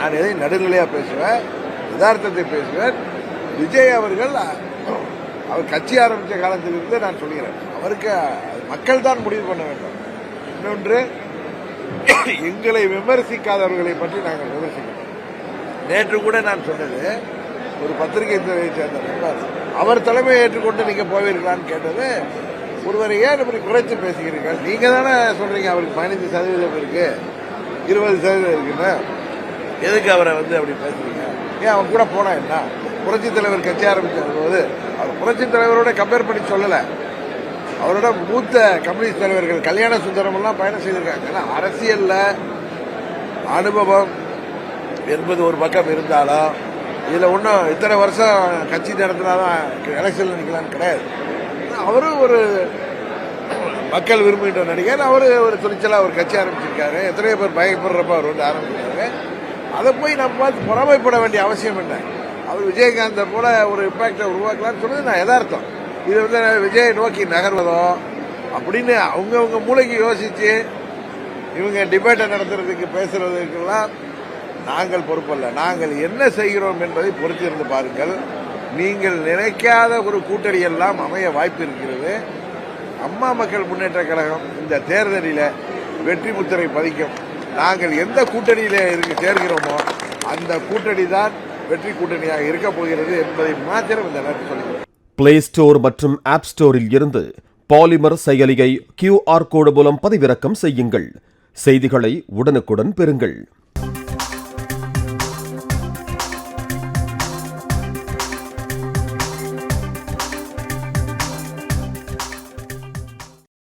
நான் எதையும் நடுநிலையாக பேசுவேன், யதார்த்தத்தை பேசுவேன். விஜய் அவர்கள் அவர் கட்சி ஆரம்பித்த காலத்திலிருந்து நான் சொல்கிறேன், அவருக்கு மக்கள் தான் முடிவு பண்ண வேண்டும். இன்னொன்று, எங்களை விமர்சிக்காதவர்களை பற்றி நாங்கள் விமர்சிக்கிறோம். நேற்று கூட நான் சொன்னது, ஒரு பத்திரிகை துறையை சேர்ந்த நண்பர் அவர் தலைமையை ஏற்றுக்கொண்டு நீங்க போவீர்களான்னு கேட்டது, ஒருவரை ஏன் இப்படி குறைச்சு பேசுகிறீர்கள்? நீங்க தானே சொல்றீங்க அவருக்கு 15% இருக்கு, 20% இருக்குன்னு, எதுக்கு அவரை அப்படி பேசுறீங்க? ஏன் அவன் கூட போனா என்ன? புரட்சி தலைவர் கட்சி ஆரம்பிச்ச போது அவர் புரட்சி தலைவரோட கம்பேர் பண்ணி சொல்லல, அவரோட மூத்த கம்யூனிஸ்ட் தலைவர்கள் கல்யாண சுந்தரம் எல்லாம் பயணம் செய்திருக்காங்க. அரசியல்ல அனுபவம் என்பது ஒரு பக்கம் இருந்தாலும் இதுல ஒன்றும் இத்தனை வருஷம் கட்சி நடத்தினாதான் எலெக்ஷன்ல நிக்கலான்னு கிடையாது. அவரும் ஒரு மக்கள் விரும்புகின்ற நடிகர், அவரு ஒரு துணிச்சலா ஒரு கட்சி ஆரம்பிச்சிருக்காரு. எத்தனையோ பேர் பயப்படுறப்ப அவர் ஆரம்பிச்சிருக்காரு. அதை போய் நம்ம பார்த்து பொறாமைப்பட வேண்டிய அவசியம் என்ன? அவர் விஜயகாந்த் போல ஒரு இம்பாக்டை உருவாக்கலாம்னு சொன்னது நான் யதார்த்தம். இது விஜய் நோக்கி நகர்வதோ அப்படின்னு அவங்கவுங்க மூளைக்கு யோசிச்சு இவங்க டிபேட்டை நடத்துறதுக்கு பேசுறதுக்கெல்லாம் நாங்கள் பொறுப்பல்ல. நாங்கள் என்ன செய்கிறோம் என்பதை பொறுத்திருந்து பாருங்கள். நீங்கள் நினைக்காத ஒரு கூட்டணி எல்லாம் அமைய வாய்ப்பு இருக்கிறது. அம்மா மக்கள் முன்னேற்ற கழகம் இந்த தேர்தலில் வெற்றி முத்திரை பதிக்கும். நாங்கள் எந்த கூட்டணியில சேர்கிறோமோ அந்த கூட்டணி தான் வெற்றி கூட்டணியாக இருக்க போகிறது என்பதை மாத்திரம் இந்த நேரத்தில் சொல்லுங்கள். பிளே ஸ்டோர் மற்றும் ஆப் ஸ்டோரில் இருந்து பாலிமர் செயலியை QR கோடு மூலம் பதிவிறக்கம் செய்யுங்கள். செய்திகளை உடனுக்குடன் பெறுங்கள்.